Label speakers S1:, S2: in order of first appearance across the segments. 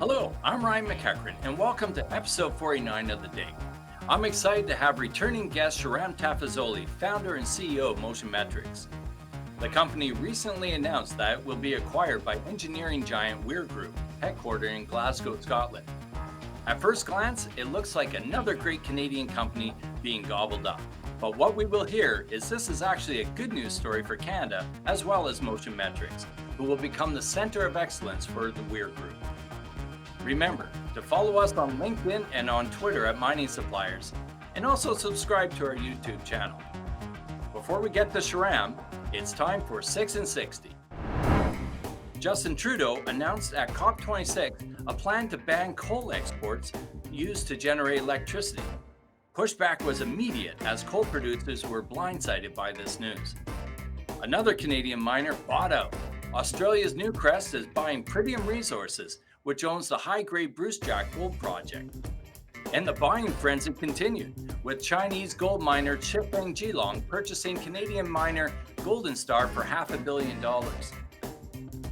S1: Hello, I'm Ryan McEachern, and welcome to episode 49 of The Dig. I'm excited to have returning guest Shahram Tafazoli, founder and CEO of Motion Metrics. The company recently announced that it will be acquired by engineering giant Weir Group, headquartered in Glasgow, Scotland. At first glance, it looks like another great Canadian company being gobbled up. But what we will hear is this is actually a good news story for Canada, as well as Motion Metrics, who will become the center of excellence for the Weir Group. Remember to follow us on LinkedIn and on Twitter at Mining Suppliers, and also subscribe to our YouTube channel. Before we get to Shahram, it's time for 6 and 60. Justin Trudeau announced at COP26 a plan to ban coal exports used to generate electricity. Pushback was immediate as coal producers were blindsided by this news. Another Canadian miner bought out. Australia's Newcrest is buying Pretium Resources, which owns the high-grade Brucejack gold project. And the buying frenzy continued, with Chinese gold miner Chifeng Jilong purchasing Canadian miner Golden Star for $500 million.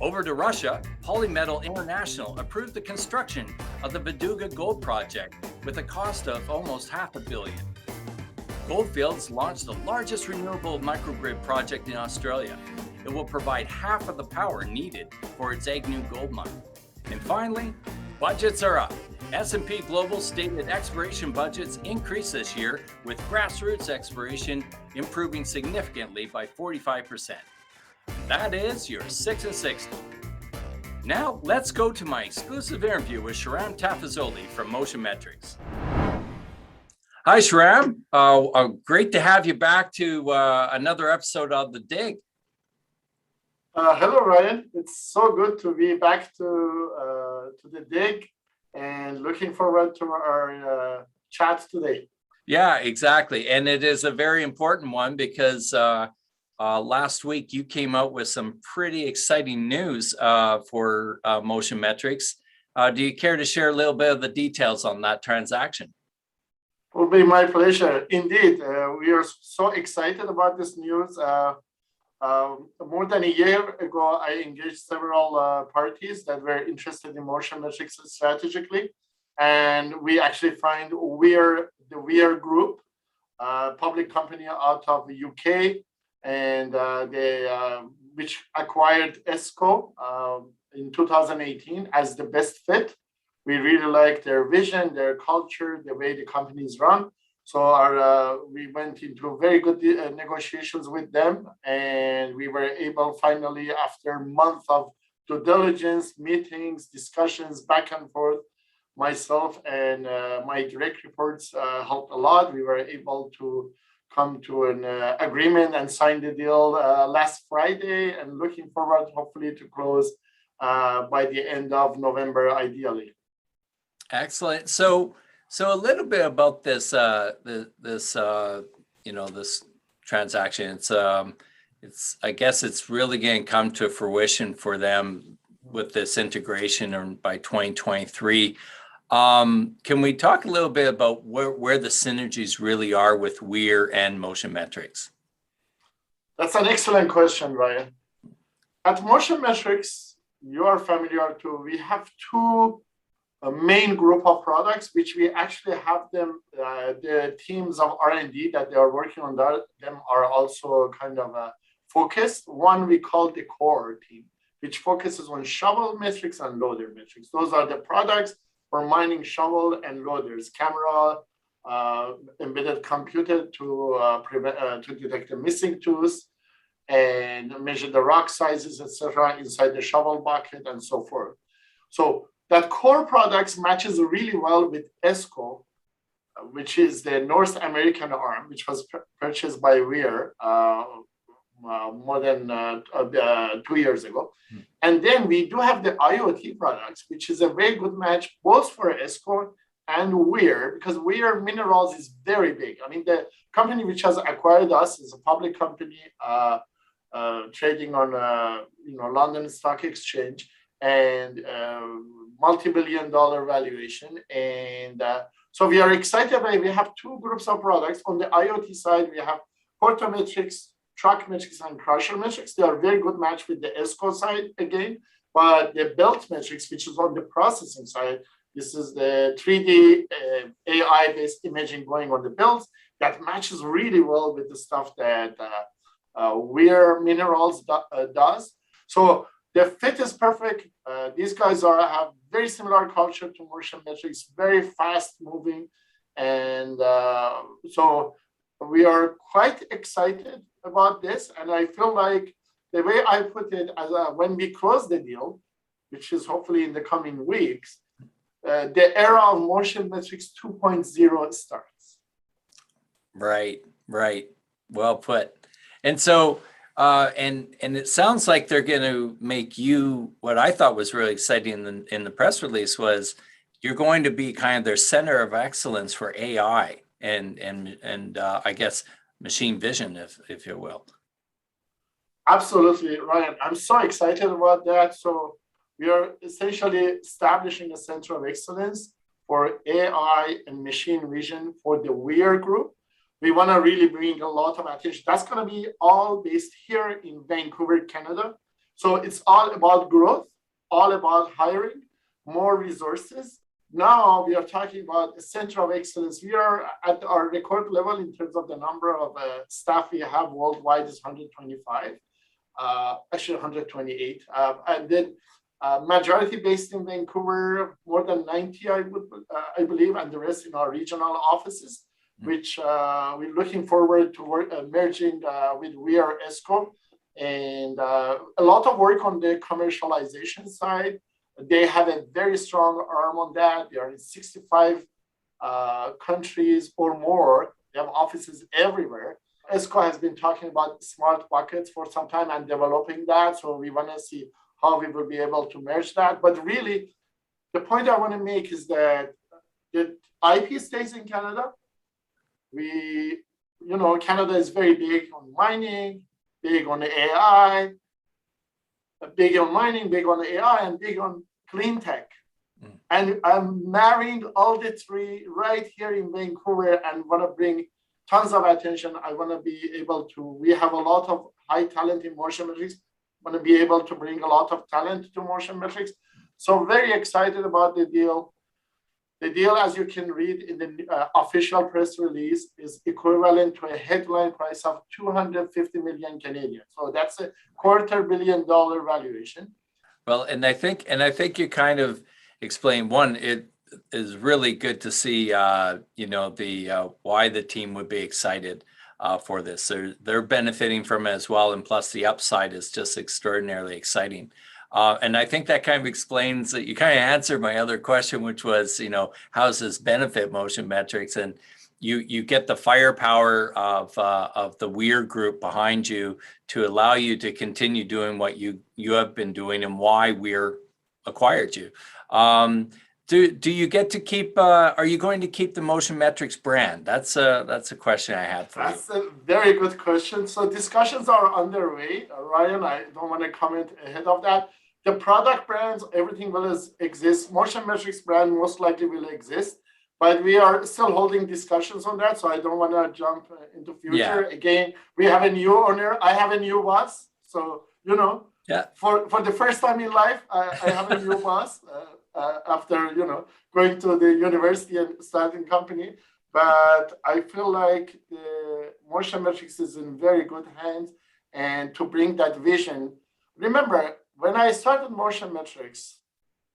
S1: Over to Russia, Polymetal International approved the construction of the Beduga gold project with a cost of almost $500 million. Goldfields launched the largest renewable microgrid project in Australia. It will provide half of the power needed for its Agnew gold mine. And finally, budgets are up. S&P Global stated exploration budgets increased this year, with grassroots exploration improving significantly by 45%. That is your 6 and 60. Now, let's go to my exclusive interview with Shahram Tafazoli from Motion Metrics. Hi, Shahram. Great to have you back to another episode of The Dig.
S2: Hello, Ryan. It's so good to be back to The Dig and looking forward to our chat today.
S1: Yeah, exactly. And it is a very important one because last week you came out with some pretty exciting news for Motion Metrics. Do you care to share a little bit of the details on that transaction?
S2: It will be my pleasure. Indeed, we are so excited about this news. More than a year ago, I engaged several parties that were interested in Motion Metrics strategically, and we actually find the Weir Group, public company out of the UK, and which acquired ESCO in 2018 as the best fit. We really like their vision, their culture, the way the company is run. So we went into very good negotiations with them, and we were able finally, after a month of due diligence, meetings, discussions, back and forth, myself and my direct reports helped a lot. We were able to come to an agreement and sign the deal last Friday, and looking forward hopefully to close by the end of November, ideally.
S1: Excellent. So a little bit about this this transaction. It's I guess it's really going to come to fruition for them with this integration by 2023. Can we talk a little bit about where the synergies really are with Weir and Motion Metrics?
S2: That's an excellent question, Ryan. At Motion Metrics, you are familiar too. We have two main group of products, which we actually have them, the teams of R&D that they are working on them are also kind of focused. One we call the core team, which focuses on shovel metrics and loader metrics. Those are the products for mining shovel and loaders, camera, embedded computer to detect the missing tools and measure the rock sizes, etc., inside the shovel bucket and so forth. So that core products matches really well with ESCO, which is the North American arm, which was purchased by Weir more than 2 years ago. And then we do have the IoT products, which is a very good match both for ESCO and Weir, because Weir Minerals is very big. I mean, the company which has acquired us is a public company trading on London Stock Exchange, and multi-billion-dollar valuation. And so we are excited by, we have two groups of products. On the IoT side, we have portometrics, truck metrics, and crusher metrics. They are very good match with the ESCO side again. But the belt metrics, which is on the processing side, this is the 3D AI-based imaging going on the belts that matches really well with the stuff that Weir Minerals does. So the fit is perfect. These guys have very similar culture to Motion Metrics, very fast moving. And so we are quite excited about this. And I feel like the way I put it, as when we close the deal, which is hopefully in the coming weeks, the era of Motion Metrics 2.0 starts.
S1: Right. Well put. And so, and it sounds like they're going to make you, what I thought was really exciting in the press release was you're going to be kind of their center of excellence for AI and I guess machine vision, if you will.
S2: Absolutely, Ryan. I'm so excited about that. So we are essentially establishing a center of excellence for AI and machine vision for the Weir Group. We want to really bring a lot of attention. That's going to be all based here in Vancouver, Canada. So it's all about growth, all about hiring, more resources. Now we are talking about a center of excellence. We are at our record level in terms of the number of staff we have worldwide is 125, actually 128. And then majority based in Vancouver, more than 90, I believe, and the rest in our regional offices, which we're looking forward to merging with Weir ESCO. And a lot of work on the commercialization side. They have a very strong arm on that. They are in 65 countries or more. They have offices everywhere. ESCO has been talking about smart buckets for some time and developing that. So we want to see how we will be able to merge that. But really, the point I want to make is that the IP stays in Canada. Canada is very big on mining, big on AI, big on mining, big on AI, and big on clean tech. And I'm marrying all the three right here in Vancouver and want to bring tons of attention. I want to be able to, we have a lot of high talent in Motion Metrics. Want to be able to bring a lot of talent to Motion Metrics. So very excited about the deal. The deal, as you can read in the official press release, is equivalent to a headline price of 250 million Canadian. So that's a $250 million valuation.
S1: Well, and I think you kind of explained one. It is really good to see, why the team would be excited for this. They're benefiting from it as well, and plus the upside is just extraordinarily exciting. And I think that kind of explains that you kind of answered my other question, which was, how does this benefit Motion Metrics? And you get the firepower of the Weir Group behind you to allow you to continue doing what you have been doing and why Weir acquired you. Do you get to keep? Are you going to keep the Motion Metrics brand? That's a question I had for you.
S2: That's a very good question. So discussions are underway, Ryan. I don't want to comment ahead of that. The product brands, everything will exist. Motion Metrics brand most likely will exist, but we are still holding discussions on that. So I don't want to jump into future. Yeah. Again, we have a new owner. I have a new boss. So,
S1: yeah.
S2: For the first time in life, I have a new boss after, going to the university and starting company. But I feel like the Motion Metrics is in very good hands. And to bring that vision, remember, when I started Motion Metrics,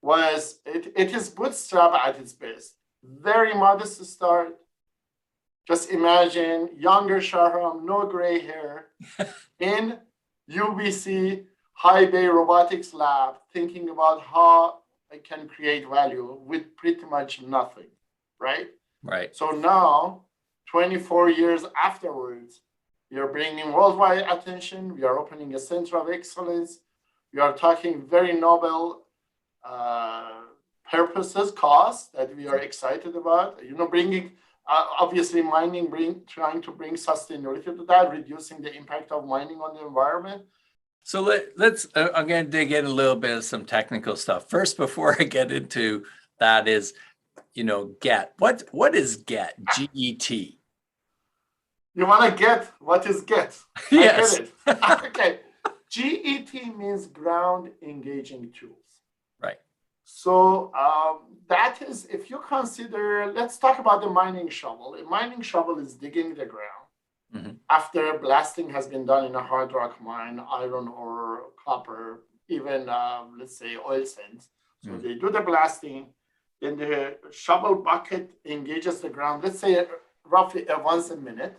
S2: it is bootstrap at its best. Very modest start. Just imagine younger Shahram, no gray hair, in UBC High Bay Robotics Lab, thinking about how I can create value with pretty much nothing, right?
S1: Right.
S2: So now, 24 years afterwards, we are bringing worldwide attention. We are opening a center of excellence. We are talking very noble purposes, cause that we are excited about. Bringing, obviously, mining, trying to bring sustainability to that, reducing the impact of mining on the environment.
S1: So let's. I'm going to dig in a little bit of some technical stuff first. Before I get into that, is GET. What is GET? GET.
S2: You want to get what is GET?
S1: Yes.
S2: I get it. Okay. GET means ground engaging tools.
S1: Right.
S2: So that is, if you consider, let's talk about the mining shovel. A mining shovel is digging the ground after blasting has been done in a hard rock mine, iron ore, copper, even let's say oil sands. So they do the blasting, then the shovel bucket engages the ground, let's say roughly once a minute,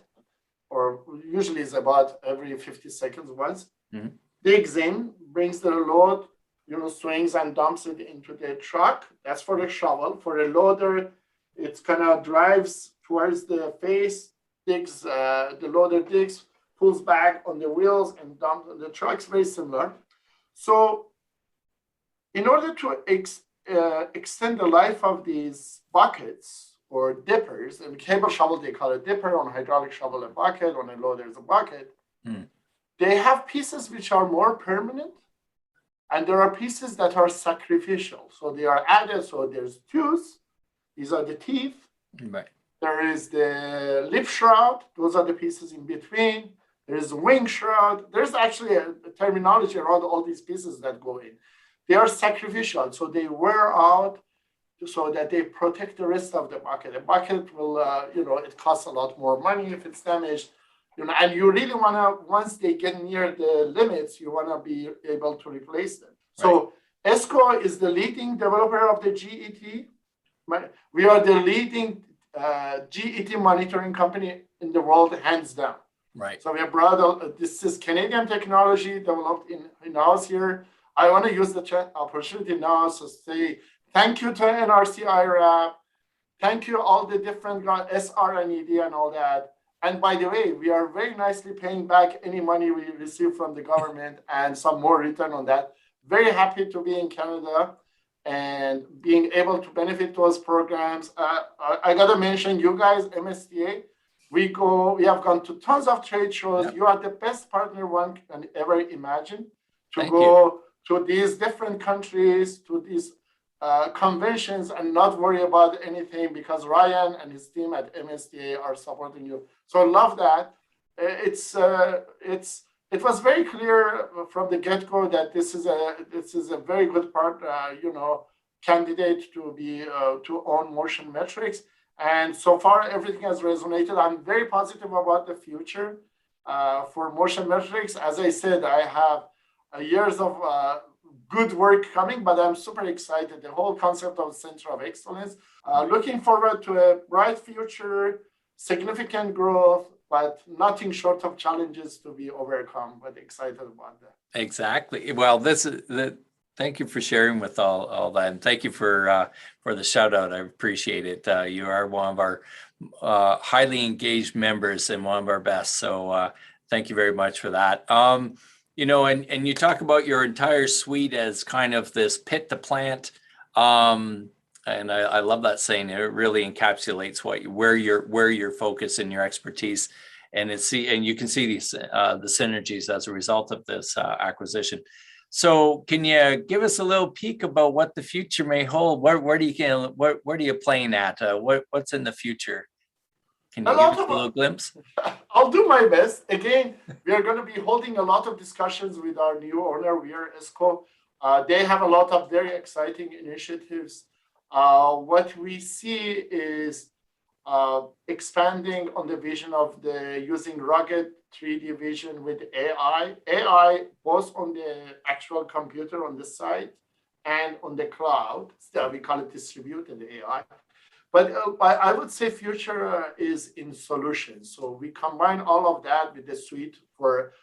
S2: or usually it's about every 50 seconds once. Digs in, brings the load, swings and dumps it into the truck. That's for the shovel. For a loader, it's kind of drives towards the face, digs, the loader digs, pulls back on the wheels and dumps on the truck. It's very similar. So in order to extend the life of these buckets or dippers, and cable shovel, they call it dipper, on hydraulic shovel, a bucket, on a loader is a bucket. They have pieces which are more permanent, and there are pieces that are sacrificial. So they are added. So there's tooth. These are the teeth.
S1: Right.
S2: There is the lip shroud. Those are the pieces in between. There is a wing shroud. There's actually a terminology around all these pieces that go in. They are sacrificial. So they wear out so that they protect the rest of the bucket. A bucket will, it costs a lot more money if it's damaged. And you really want to, once they get near the limits, you want to be able to replace them. Right. So ESCO is the leading developer of the GET. We are the leading GET monitoring company in the world, hands down.
S1: Right.
S2: So we have brought, this is Canadian technology developed in-house here. I want to use the opportunity now to say thank you to NRC IRAP. Thank you all the different SR and ED and all that. And by the way, we are very nicely paying back any money we receive from the government and some more return on that. Very happy to be in Canada and being able to benefit those programs. I got to mention you guys, MSTA. We have gone to tons of trade shows. Yep. You are the best partner one can ever imagine to go to these different countries, to these conventions and not worry about anything because Ryan and his team at MSTA are supporting you. So I love that. It was very clear from the get-go that this is a very good candidate to be to own Motion Metrics. And so far, everything has resonated. I'm very positive about the future for Motion Metrics. As I said, I have years of good work coming, but I'm super excited. The whole concept of Center of Excellence. Looking forward to a bright future, significant growth, but nothing short of challenges to be overcome, but excited about that.
S1: Exactly. Well, thank you for sharing with all that. And thank you for the shout out. I appreciate it. You are one of our highly engaged members and one of our best. So thank you very much for that. And you talk about your entire suite as kind of this pit to plant. And I love that saying. It really encapsulates where your focus and your expertise, and you can see these the synergies as a result of this acquisition. So, can you give us a little peek about what the future may hold? Where are you playing at? What's in the future? Can you give us a little glimpse?
S2: I'll do my best. Again, we are going to be holding a lot of discussions with our new owner, Weir Group. They have a lot of very exciting initiatives. What we see is expanding on the vision of using rugged 3D vision with AI both on the actual computer on the site and on the cloud. We call it distributed AI. But I would say future is in solutions. So we combine all of that with the suite for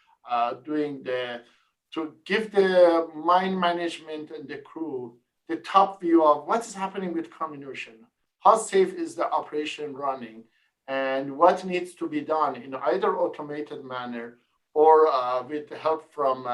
S2: to give the mine management and the crew the top view of what is happening with comminution, how safe is the operation running, and what needs to be done in either automated manner or with the help from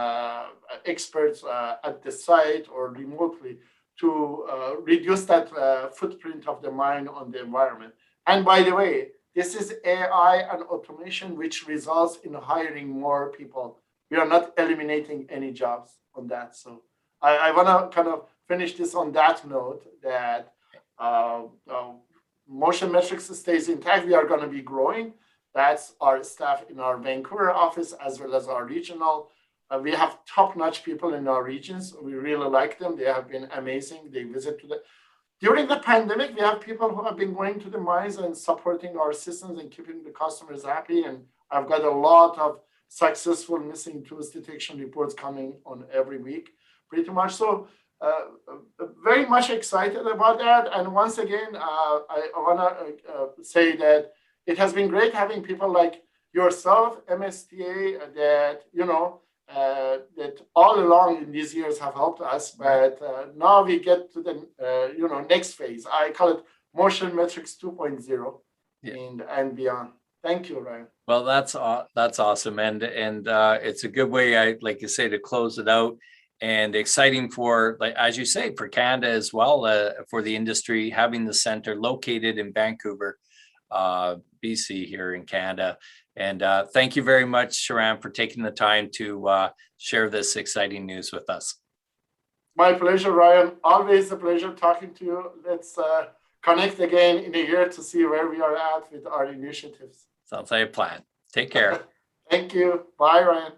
S2: experts at the site or remotely to reduce that footprint of the mine on the environment. And by the way, this is AI and automation, which results in hiring more people. We are not eliminating any jobs on that. So I want to kind of finish this on that note that Motion Metrics stays intact. We are going to be growing. That's our staff in our Vancouver office as well as our regional We have top-notch people in our regions. We really like them. They have been amazing. They visit during the pandemic, we have people who have been going to the mines and supporting our systems and keeping the customers happy. And I've got a lot of successful missing tools detection reports coming on every week, pretty much. So very much excited about that. And once again, I want to say that it has been great having people like yourself, MSTA, that, that all along in these years have helped us. But now we get to the, next phase. I call it Motion Metrics 2.0 and beyond. Thank you, Ryan.
S1: Well, that's awesome, and it's a good way, like you say, to close it out, and exciting for, like as you say, for Canada as well, for the industry, having the center located in Vancouver, BC, here in Canada. And thank you very much, Shahram, for taking the time to share this exciting news with us.
S2: My pleasure, Ryan. Always a pleasure talking to you. Let's connect again in a year to see where we are at with our initiatives.
S1: Sounds like a plan. Take care.
S2: Thank you. Bye, Ryan.